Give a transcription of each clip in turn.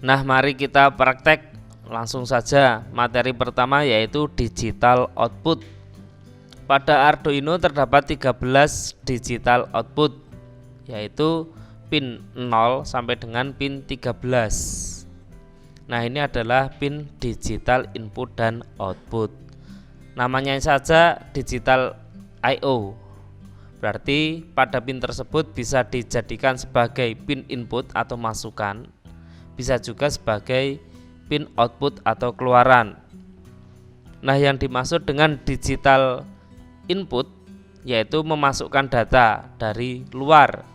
Nah, mari kita praktek langsung saja. Materi pertama yaitu digital output. Pada Arduino terdapat 13 digital output, yaitu pin 0 sampai dengan pin 13. Nah, ini adalah pin digital input dan output. Namanya saja digital I/O. Berarti pada pin tersebut bisa dijadikan sebagai pin input atau masukan, bisa juga sebagai pin output atau keluaran. Nah, yang dimaksud dengan digital input yaitu memasukkan data dari luar.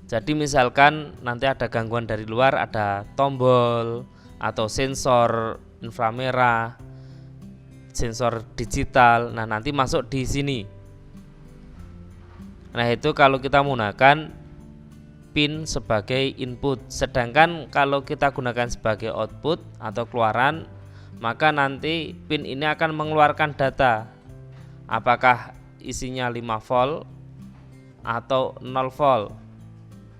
Jadi misalkan nanti ada gangguan dari luar, ada tombol atau sensor inframerah, sensor digital. Nah, nanti masuk di sini. Nah, itu kalau kita menggunakan pin sebagai input. Sedangkan kalau kita gunakan sebagai output atau keluaran, maka nanti pin ini akan mengeluarkan data. Apakah isinya 5 volt atau 0 volt.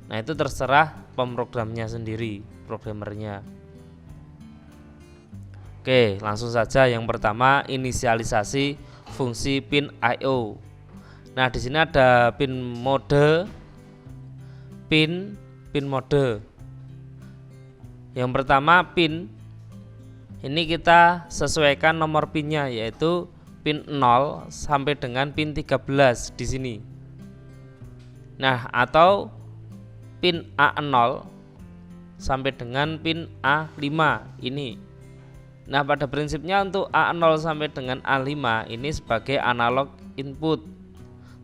Nah, itu terserah pemrogramnya sendiri, programmernya. Oke, langsung saja. Yang pertama, inisialisasi fungsi pin I/O. Nah, di sini ada pin mode, pin mode. Yang pertama pin ini kita sesuaikan nomor pinnya, yaitu pin 0 sampai dengan pin 13 di sini. Nah, atau pin A0 sampai dengan pin A5 ini. Nah, pada prinsipnya untuk A0 sampai dengan A5 ini sebagai analog input,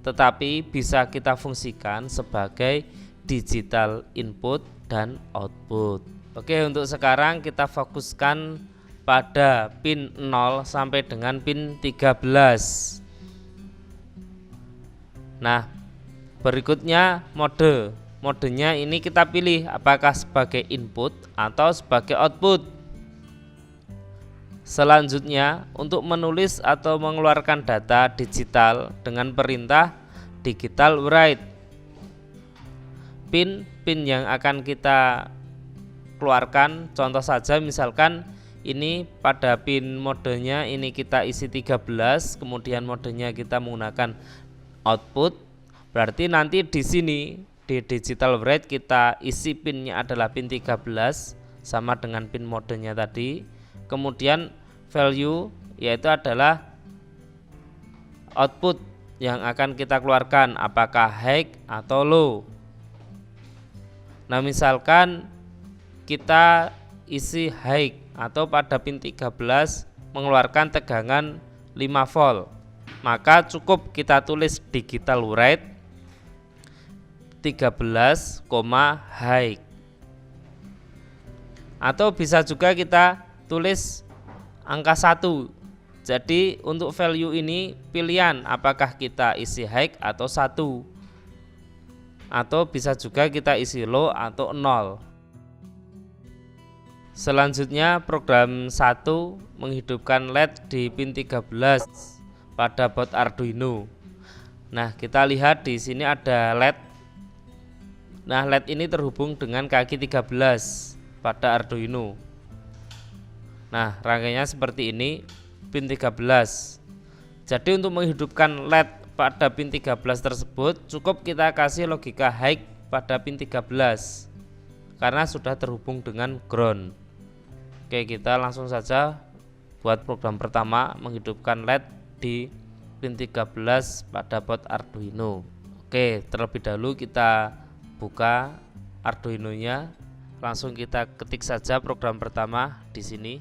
tetapi bisa kita fungsikan sebagai digital input dan output. Oke, untuk sekarang kita fokuskan pada pin 0 sampai dengan pin 13. Nah, berikutnya modenya ini kita pilih apakah sebagai input atau sebagai output. Selanjutnya, untuk menulis atau mengeluarkan data digital dengan perintah digital write. Pin yang akan kita keluarkan, contoh saja misalkan ini pada pin modenya ini kita isi 13, kemudian modenya kita menggunakan output, berarti nanti di sini di digital write kita isi pinnya adalah pin 13 sama dengan pin modenya tadi. Kemudian value yaitu adalah output yang akan kita keluarkan, apakah high atau low. Nah, misalkan kita isi high atau pada pin 13 mengeluarkan tegangan 5 volt, maka cukup kita tulis digital write 13, high. Atau bisa juga kita tulis angka 1. Jadi untuk value ini pilihan apakah kita isi high atau 1. Atau bisa juga kita isi low atau 0. Selanjutnya program 1 menghidupkan LED di pin 13 pada board Arduino. Nah, kita lihat di sini ada LED. Nah, LED ini terhubung dengan kaki 13 pada Arduino. Nah, rangkaiannya seperti ini, pin 13. Jadi untuk menghidupkan LED pada pin 13 tersebut cukup kita kasih logika high pada pin 13 karena sudah terhubung dengan ground. Oke, kita langsung saja buat program pertama menghidupkan LED di pin 13 pada board Arduino. Oke, terlebih dahulu kita buka Arduino-nya. Langsung kita ketik saja program pertama di sini.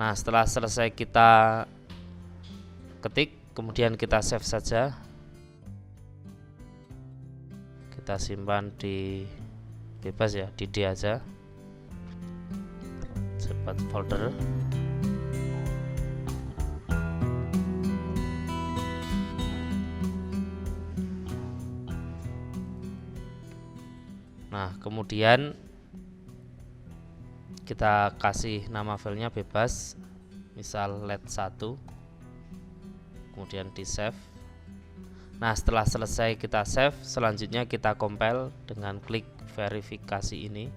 Nah, setelah selesai kita ketik, kemudian kita save saja. Kita simpan di bebas ya, di D aja. Cepat folder. Nah, kemudian kita kasih nama filenya bebas, misal LED 1. kemudian di save. Nah, setelah selesai kita save, selanjutnya kita compile dengan klik verifikasi ini.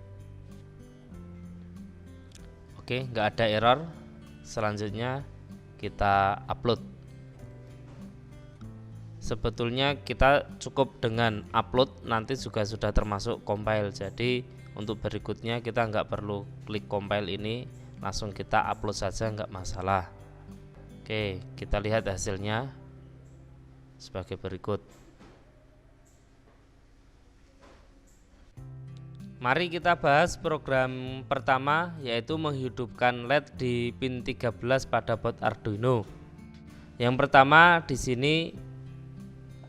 Oke, nggak ada error. Selanjutnya kita upload. Sebetulnya kita cukup dengan upload, nanti juga sudah termasuk compile. Jadi untuk berikutnya kita nggak perlu klik compile ini, langsung kita upload saja, nggak masalah. Oke, kita lihat hasilnya sebagai berikut. Mari kita bahas program pertama, yaitu menghidupkan LED di pin 13 pada board Arduino. Yang pertama di sini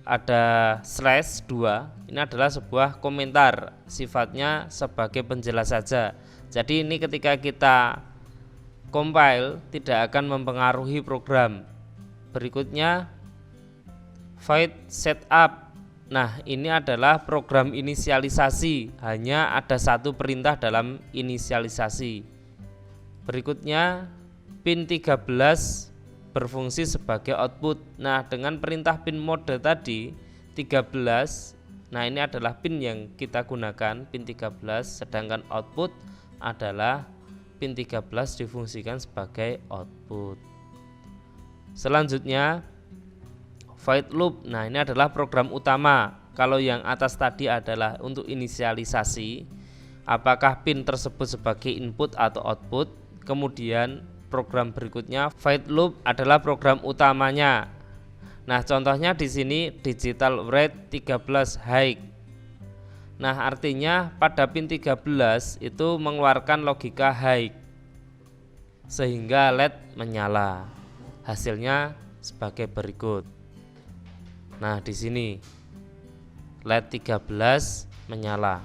ada /2. Ini adalah sebuah komentar, sifatnya sebagai penjelas saja. Jadi ini ketika kita compile tidak akan mempengaruhi program. Berikutnya void setup. Nah, ini adalah program inisialisasi, hanya ada satu perintah dalam inisialisasi. Berikutnya pin 13 berfungsi sebagai output. Nah, dengan perintah pin mode tadi 13, nah ini adalah pin yang kita gunakan, pin 13, sedangkan output adalah pin 13 difungsikan sebagai output. Selanjutnya void loop. Nah, ini adalah program utama. Kalau yang atas tadi adalah untuk inisialisasi, apakah pin tersebut sebagai input atau output. Kemudian program berikutnya void loop adalah program utamanya. Nah, contohnya di sini digital write 13 high. Nah, artinya pada pin 13 itu mengeluarkan logika high sehingga LED menyala. Hasilnya sebagai berikut. Nah, di sini LED 13 menyala.